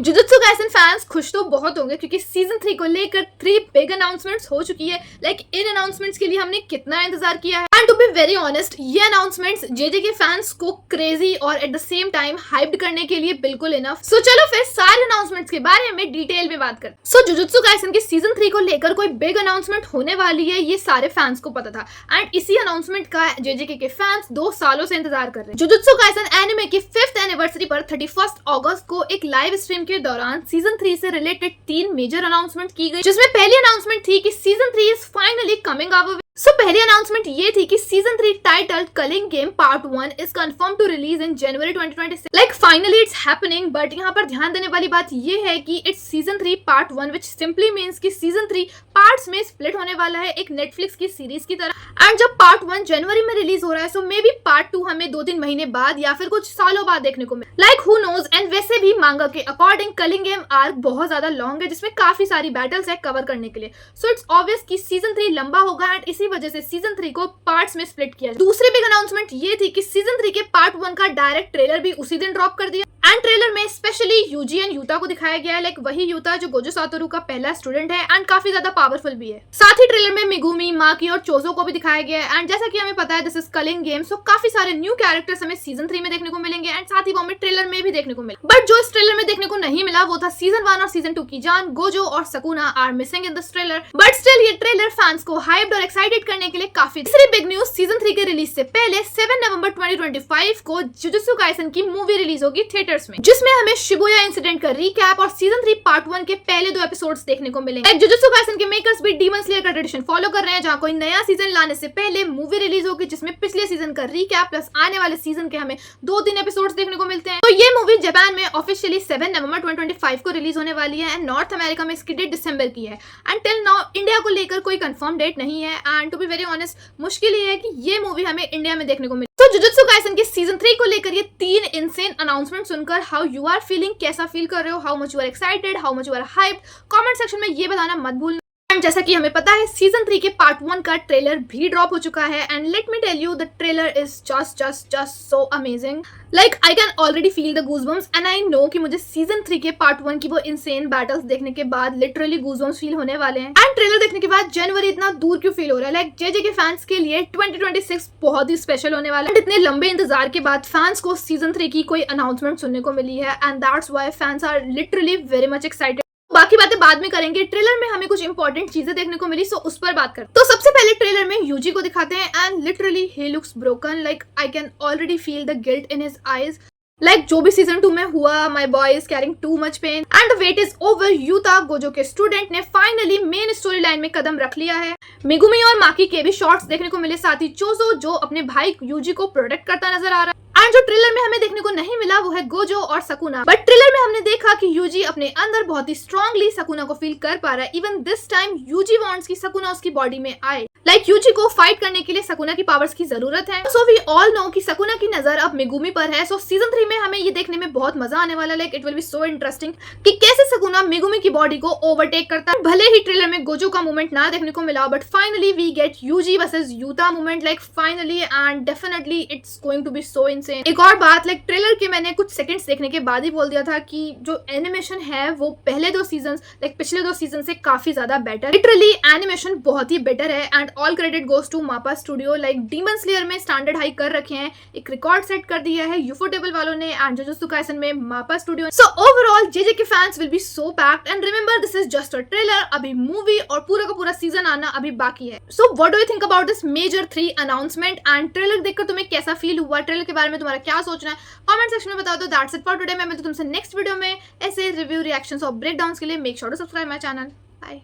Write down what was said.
Jujutsu Kaisen fans खुश तो बहुत होंगे क्योंकि सीजन 3 को लेकर 3 बिग अनाउंसमेंट्स हो चुकी है। इन अनाउंसमेंट्स के लिए हमने कितना इंतजार किया है। And to be very honest, ये अनाउंसमेंट्स जेजे के फैंस को क्रेजी और at the same time hyped करने के लिए बिल्कुल इनफ। सो चलो फिर सारे अनाउंसमेंट्स के बारे में डिटेल में बात करते हैं। सो जुजुत्सु काइसन के सीजन 3 को लेकर कोई बिग अनाउंसमेंट होने वाली है, ये सारे फैंस को पता था। एंड इसी अनाउंसमेंट का जेजे के फैंस 2 सालों से इंतजार कर रहे हैं। जुजुत्सु काइसन एनिमे की 5th एनिवर्सरी पर 31 अगस्त को एक लाइव स्ट्रीम के दौरान सीजन 3 से रिलेटेड 3 मेजर अनाउंसमेंट की गई, जिसमें पहली अनाउंसमेंट थी कि season 3 is finally coming out. पहली अनाउंसमेंट ये थी कि season 3 titled culling game part 1 is confirm to release in January 2026। Finally it's happening. But यहाँ पर ध्यान देने वाली बात ये है कि it's season 3 part 1, which simply means कि सीजन 3 पार्ट्स में स्प्लिट होने वाला है, एक नेटफ्लिक्स की सीरीज की तरह। एंड जब पार्ट 1 जनवरी में रिलीज हो रहा है, सो मे बी पार्ट 2 हमें 2-3 महीने बाद या फिर कुछ सालों बाद देखने को मिले। Like who knows. एंड वैसे भी मांगा के अकॉर्डिंग कलिंग गेम आर्क बहुत ज्यादा लॉन्ग है, जिसमें काफी सारी बैटल्स है कवर करने के लिए। सो इट्स ऑब्वियस कि सीजन 3 लंबा होगा एंड इसी वजह से सीजन 3 को पार्ट्स में स्प्लिट किया। दूसरी बिग अनाउंसमेंट ये थी कि सीजन 3 के पार्ट 1 का डायरेक्ट ट्रेलर भी उसी दिन ड्रॉप कर दिया। एंड ट्रेलर में स्पेशली यूजी एंड यूता को दिखाया गया है, लाइक वही यूता जो गोजो सातोरू का पहला स्टूडेंट है एंड काफी ज्यादा पावरफुल भी है। साथ ही ट्रेलर में मिगुमी, माकी और चोजो को भी दिखाया गया है। एंड जैसा कि हमें पता है दिस इज कलिंग गेम, सो काफी सारे न्यू कैरेक्टर्स हमें सीजन 3 में देखने को मिलेंगे एंड साथ ही वो हमें ट्रेलर में भी देखने को मिले। बट जो इस ट्रेलर में देखने को नहीं मिला वो था सीजन 1 और सीजन 2 की जान। गोजो और Sukuna are missing in this trailer. But still ये ट्रेलर फैंस को हाइप्ड और एक्साइटेड करने के लिए काफी। तीसरी बिग न्यूज, सीजन 3 के रिलीज से पहले 7 नवंबर 2025 को जुजुत्सु काइसन की मूवी रिलीज होगी थिएटर्स में, जिसमें हमें शिबुया इंसिडेंट का रिकैप और सीजन 3 पार्ट 1 के पहले 2 एपिसोड्स देखने को मिलेंगे। जुजुत्सु काइसन के मेकर्स भी डीमन स्लेयर का ट्रेडिशन फॉलो कर रहे हैं, जहां कोई नया सीजन लाने से पहले मूवी रिलीज होगी, जिसमें पिछले सीजन का रिकैप प्लस आने वाले सीजन के हमें 2-3 एपिसोड्स देखने को मिलते हैं। तो ये मूवी जापान में ऑफिशियली 7 नवंबर 2025 को रिलीज होने वाली है एंड नॉर्थ अमेरिका में इसकी डेट दिसंबर की है। एंड टिल नाउ इंडिया को लेकर कोई कंफर्म डेट नहीं है। And to be very honest, मुश्किल ये है कि ये मूवी हमें इंडिया में देखने को मिले। तो जुजुत्सु काइसन के सीजन 3 को लेकर ये 3 इनसेन अनाउंसमेंट सुनकर हाउ यू आर फीलिंग, कैसा फील कर रहे हो, how much you are excited, how much you are hyped, comment section में ये बताना मत भूलना। एंड जैसा कि हमें पता है सीजन 3 के पार्ट 1 का ट्रेलर भी ड्रॉप हो चुका है and let me tell you the trailer is just so amazing. Like I can already feel the goosebumps and I know कि मुझे सीजन 3 के पार्ट 1 की वो इंसेन बैटल्स देखने के बाद लिटरली गूजबम्स फील होने वाले हैं। एंड ट्रेलर देखने के बाद जनवरी इतना दूर क्यों फील हो रहा है। लाइक जेजे के फैंस के लिए 2026 बहुत ही स्पेशल होने वाला है। इतने लंबे इंतजार के बाद फैंस को सीजन 3 की कोई अनाउंसमेंट सुनने को मिली है and that's why fans are literally very much excited. बाकी बातें बाद में करेंगे। ट्रेलर में हमें कुछ इंपॉर्टेंट चीजें देखने को मिली, सो उस पर बात करते हैं। तो सबसे पहले ट्रेलर में यूजी को दिखाते हैं and literally he looks broken. Like I can already feel the guilt in his eyes. Like जो भी सीजन 2 में हुआ, my boy is carrying too much pain and wait is over. Yuta, Gojo के student, ने finally main story line में कदम रख लिया है। मिगुमी और माकी के भी शॉट्स देखने को मिले, साथ ही चोजो जो अपने भाई यूजी को प्रोटेक्ट करता नजर आ रहा है। एंड जो ट्रेलर में हमें देखने को नहीं मिला वो है गोजो और सकुना। बट ट्रेलर में हमने देखा कि यूजी अपने अंदर बहुत ही स्ट्रांगली सकुना को फील कर पा रहा है। Even this time Yuji wants कि सकुना उसकी बॉडी में आए। लाइक यूजी को फाइट करने के लिए सकुना की पावर्स की जरूरत है। सो वी ऑल नो कि सकुना की नजर अब मिगुमी पर है। सो सीजन 3 में हमें ये देखने में बहुत मजा आने वाला है। Like it will be so interesting कि कैसे सकुना मिगुमी की बॉडी को ओवरटेक करता है। भले ही ट्रेलर में गोजो का मूवमेंट ना देखने को मिला, but finally we get Yuji versus Yuta movement, like finally, and definitely it's going to be so insane. एक और बात, लाइक ट्रेलर के मैंने कुछ सेकंड्स देखने के बाद ही बोल दिया था कि जो एनिमेशन है वो पहले 2 सीजन, लाइक पिछले 2 सीजन से काफी ज्यादा बेटर। लिटरली एनिमेशन बहुत ही बेटर है and all credit goes to MAPPA studio. Like Demon Slayer में स्टैंडर्ड हाई कर रखे हैं, एक रिकॉर्ड सेट कर दिया है यूफोटेबल वालों ने एंड जुजुत्सु काइसन में MAPPA studio. So overall JJ के fans will be so packed and remember this is just a trailer. अभी मूवी और पूरा का पूरा सीजन आना अभी बाकी है। So what do you think about this major 3 announcement and trailer देखकर तुम्हें कैसा फील हुआ? ट्रेलर के बारे में तुम्हारा क्या सोचना है कमेंट सेक्शन में बताओ। तो दैट्स इट फॉर टुडे। मैं मिलती हूं तुमसे नेक्स्ट वीडियो में ऐसे रिव्यू, रिएक्शंस और ब्रेकडाउन्स के लिए। Make sure to subscribe my channel. Bye.